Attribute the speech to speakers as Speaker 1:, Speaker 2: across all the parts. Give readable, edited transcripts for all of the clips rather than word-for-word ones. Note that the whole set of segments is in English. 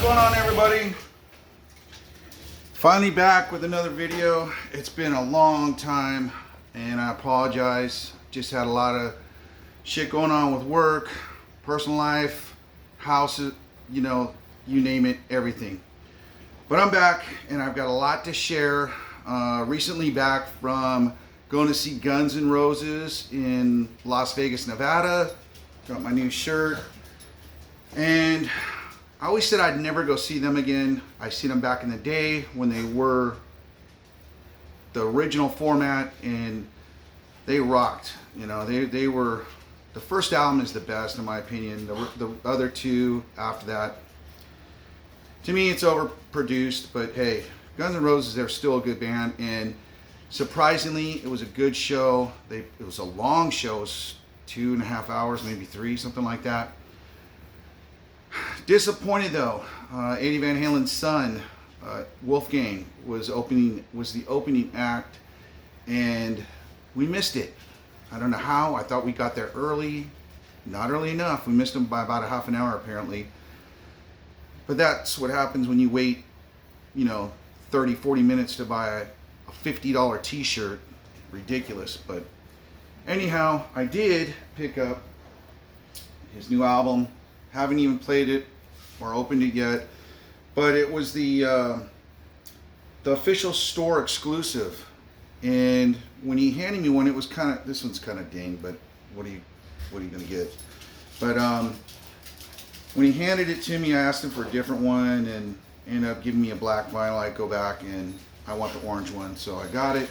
Speaker 1: going on, everybody? Finally back with another video. It's been a long time and I apologize. Just had a lot of shit going on with work, personal life, houses, you know, you name it, everything. But I'm back and I've got a lot to share. Recently back from going to see Guns N' Roses in Las Vegas, Nevada. Got my new shirt. And I always said I'd never go see them again. I seen them back in the day when they were the original format and they rocked. You know, they were, the first album is the best in my opinion. The other two after that, to me it's overproduced, but hey, Guns N' Roses, they're still a good band, and surprisingly it was a good show. It was a long show, it was 2.5 hours, maybe 3, something like that. Disappointed though. Eddie Van Halen's son, Wolfgang, was the opening act, and we missed it. I don't know how. I thought we got there early. Not early enough. We missed him by about a half an hour apparently. But that's what happens when you wait, you know, 30, 40 minutes to buy a $50 t-shirt. Ridiculous. But anyhow, I did pick up his new album. Haven't even played it or opened it yet, but it was the official store exclusive. And when he handed me one, it was kind of, this one's kind of dinged, but what are you gonna get? But when he handed it to me, I asked him for a different one, and ended up giving me a black vinyl. I go back and I want the orange one, so I got it.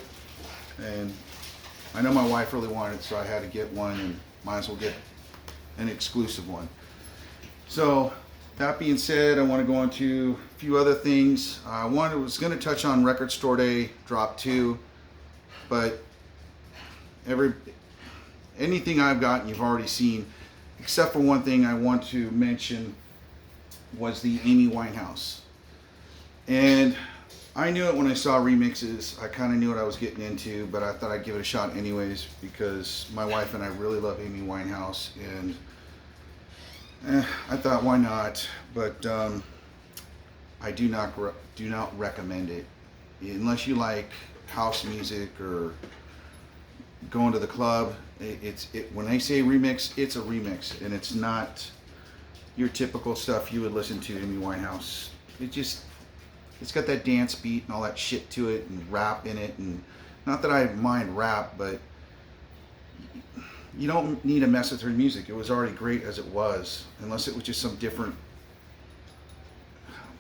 Speaker 1: And I know my wife really wanted it, so I had to get one, and might as well get an exclusive one. So that being said, I want to go into a few other things. I was going to touch on Record Store Day Drop 2, but anything I've gotten you've already seen, except for one thing I want to mention was the Amy Winehouse. And I knew it when I saw remixes. I kind of knew what I was getting into, but I thought I'd give it a shot anyways because my wife and I really love Amy Winehouse, and I thought, why not? But I do not recommend it unless you like house music or going to the club. When I say remix, it's a remix, and it's not your typical stuff you would listen to Amy Winehouse. It's got that dance beat and all that shit to it, and rap in it, and not that I mind rap, but you don't need to mess with her music. It was already great as it was, unless it was just some different,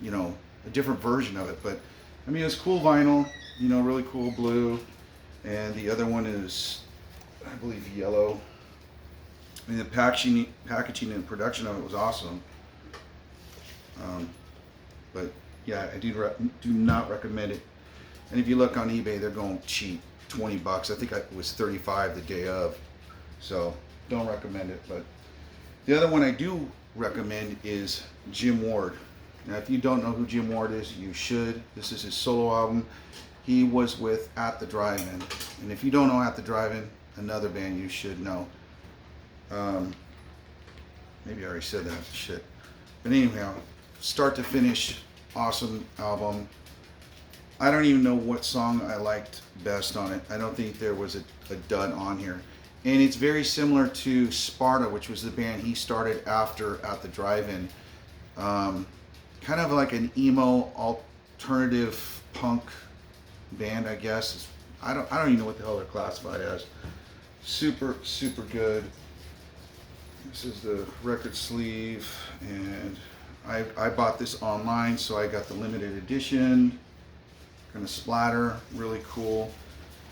Speaker 1: you know, a different version of it. But I mean, it's cool vinyl, you know, really cool blue, and the other one is, I believe, yellow. I mean, the packaging and production of it was awesome. But yeah, I do not recommend it. And if you look on eBay, they're going cheap, $20. I think it was $35 the day of. So don't recommend it. But the other one I do recommend is Jim Ward. Now, if you don't know who Jim Ward is, you should. This is his solo album. He was with At the Drive-In, and if you don't know At the Drive-In, another band you should know. Maybe I already said that shit. But anyhow, start to finish, awesome album. I don't even know what song I liked best on it. I don't think there was a dud on here. And it's very similar to Sparta, which was the band he started after At the Drive-In. Kind of like an emo alternative punk band, I guess. I don't even know what the hell they're classified as. Super, super good. This is the record sleeve, and I bought this online, so I got the limited edition. Kind of splatter, really cool.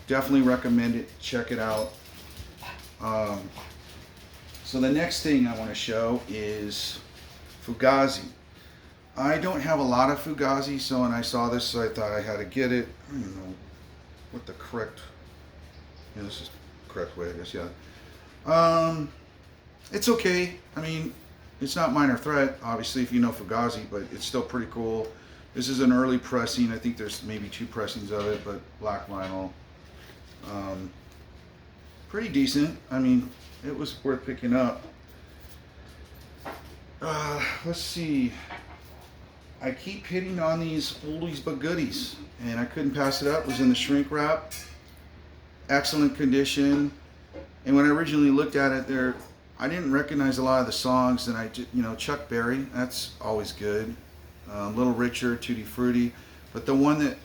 Speaker 1: Definitely recommend it. Check it out. So the next thing I want to show is Fugazi. I don't have a lot of Fugazi, so when I saw this, so I thought I had to get it. I don't even know what the correct, yeah, this is the correct way, I guess, yeah. It's okay. I mean, it's not Minor Threat, obviously, if you know Fugazi, but it's still pretty cool. This is an early pressing. I think there's maybe 2 pressings of it, but black vinyl. Pretty decent. I mean, it was worth picking up. Let's see. I keep hitting on these oldies but goodies, and I couldn't pass it up. It was in the shrink wrap, excellent condition. And when I originally looked at it, I didn't recognize a lot of the songs. And Chuck Berry, that's always good. Little Richard, Tutti Frutti, but the one that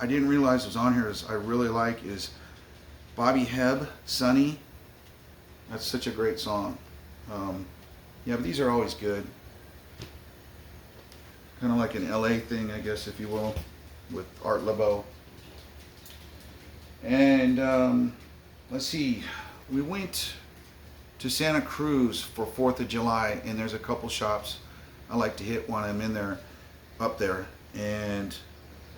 Speaker 1: I didn't realize was on here I really like is Bobby Hebb, Sunny. That's such a great song. Yeah, but these are always good. Kind of like an LA thing, I guess, if you will, with Art Laboe. And let's see, we went to Santa Cruz for 4th of July, and there's a couple shops I like to hit when I'm in there, up there. And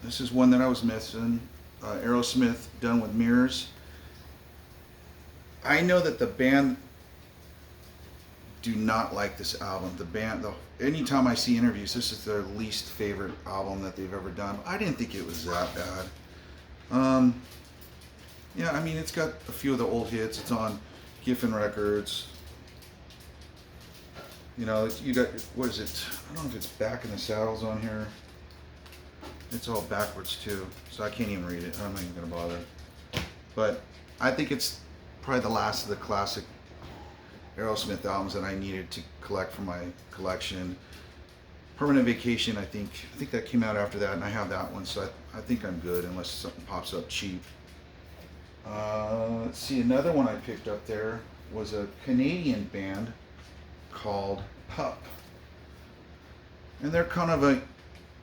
Speaker 1: this is one that I was missing, Aerosmith, Done with Mirrors. I know that the band do not like this album. The band, anytime I see interviews, this is their least favorite album that they've ever done. I didn't think it was that bad. Yeah, I mean, it's got a few of the old hits. It's on Geffen Records. You know, you got, what is it? I don't know if it's Back in the Saddle's on here. It's all backwards too, so I can't even read it. I'm not even gonna bother. But I think it's probably the last of the classic Aerosmith albums that I needed to collect for my collection. Permanent Vacation, I think that came out after that, and I have that one, so I think I'm good unless something pops up cheap. Let's see, another one I picked up there was a Canadian band called Pup, and they're kind of a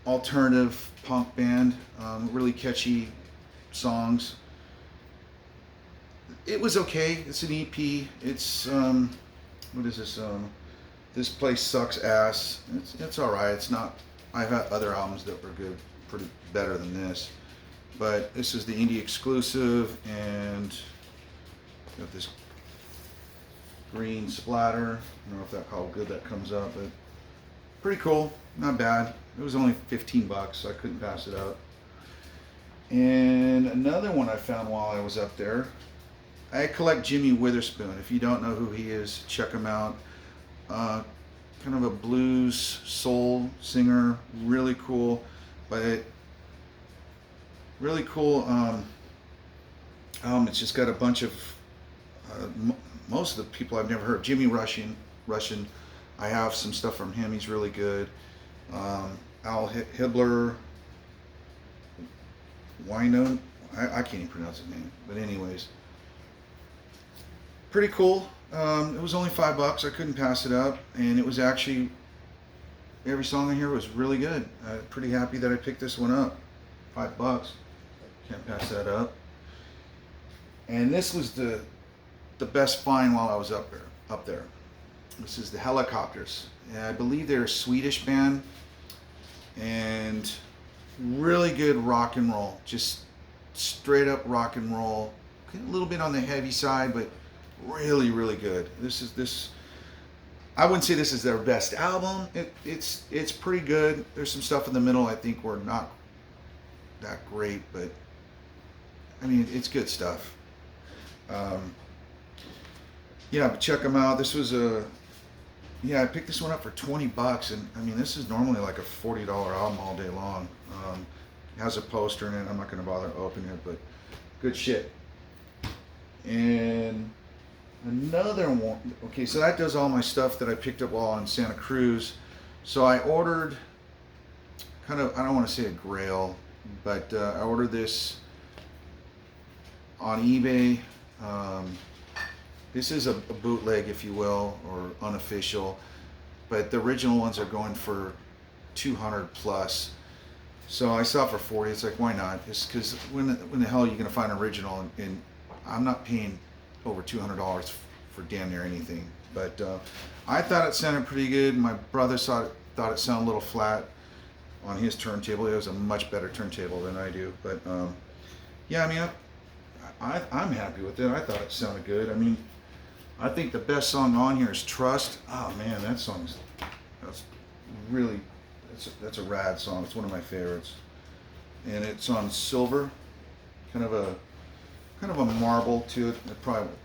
Speaker 1: alternative punk band, really catchy songs. It was okay. It's an EP. It's what is this? This Place Sucks Ass. It's all right. It's not. I've had other albums that were good, pretty better than this, but this is the indie exclusive, and got this green splatter. I don't know if how good that comes up, but pretty cool. Not bad. It was only $15, so I couldn't pass it up. And another one I found while I was up there. I collect Jimmy Witherspoon. If you don't know who he is, check him out. Kind of a blues soul singer, really cool, but really cool. It's just got a bunch of most of the people I've never heard. Jimmy Russian. I have some stuff from him. He's really good. Al Hibbler. Wino. I can't even pronounce his name, but anyways. Pretty cool. It was only $5. I couldn't pass it up, and it was actually, every song in here was really good. I'm pretty happy that I picked this one up. $5. Can't pass that up. And this was the best find while I was up there. This is the Helicopters. And I believe they're a Swedish band, and really good rock and roll. Just straight up rock and roll. A little bit on the heavy side, but really, really good. I wouldn't say this is their best album. It's pretty good. There's some stuff in the middle I think were not that great, but I mean, it's good stuff. Yeah, but check them out. This was I picked this one up for $20, and I mean, this is normally like a $40 album all day long. It has a poster in it. I'm not going to bother opening it, but good shit. And another one. Okay, so that does all my stuff that I picked up while in Santa Cruz. So I ordered kind of, I don't want to say a grail, but I ordered this on eBay. This is a bootleg, if you will, or unofficial, but the original ones are going for 200 plus. So I saw it for 40. It's like, why not? Just because when the hell are you going to find an original? And I'm not paying over $200 for damn near anything. But I thought it sounded pretty good. My brother thought it sounded a little flat on his turntable. It was a much better turntable than I do. But yeah, I mean, I'm happy with it. I thought it sounded good. I mean, I think the best song on here is Trust. Oh man, that's a rad song. It's one of my favorites. And it's on silver, kind of a marble to it.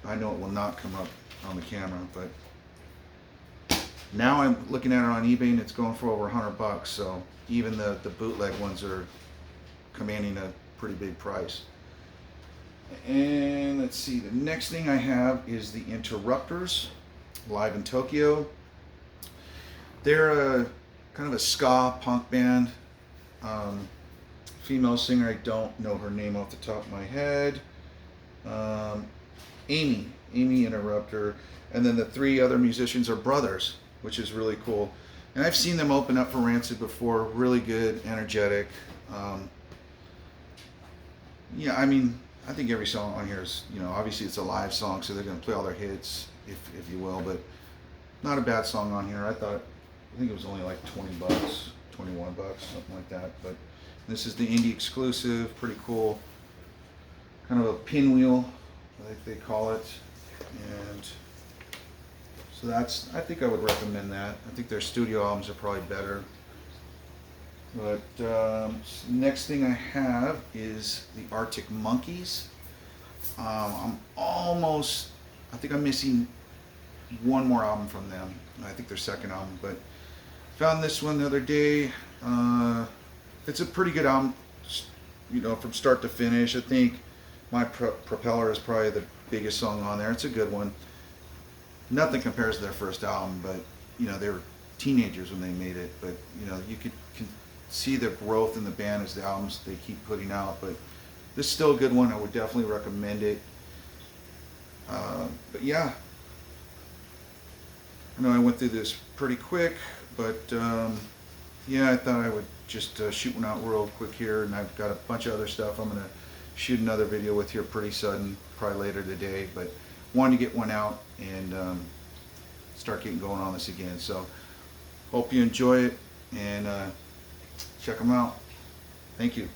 Speaker 1: I know it will not come up on the camera, but Now I'm looking at it on eBay and it's going for over $100. So even the bootleg ones are commanding a pretty big price. And let's see, the next thing I have is the Interrupters, live in Tokyo. They're a kind of a ska punk band. Female singer, I don't know her name off the top of my head. Amy Interrupter, and then the three other musicians are brothers, which is really cool. And I've seen them open up for Rancid before. Really good, energetic. Yeah, I mean, I think every song on here is, obviously it's a live song, so they're going to play all their hits, if you will, but not a bad song on here. I think it was only like $20, $21, something like that. But this is the indie exclusive, pretty cool. Kind of a pinwheel, like they call it. And so I think I would recommend that. I think their studio albums are probably better. But next thing I have is the Arctic Monkeys. I think I'm missing one more album from them. I think their second album, but found this one the other day. It's a pretty good album, from start to finish. I think My Propeller is probably the biggest song on there. It's a good one. Nothing compares to their first album, but they were teenagers when they made it. But you can see the growth in the band as the albums they keep putting out. But this is still a good one. I would definitely recommend it. But yeah, I know I went through this pretty quick, but yeah, I thought I would just shoot one out real quick here, and I've got a bunch of other stuff I'm gonna shoot another video with here pretty sudden, probably later today, but wanted to get one out and start getting going on this again. So hope you enjoy it, and check them out. Thank you.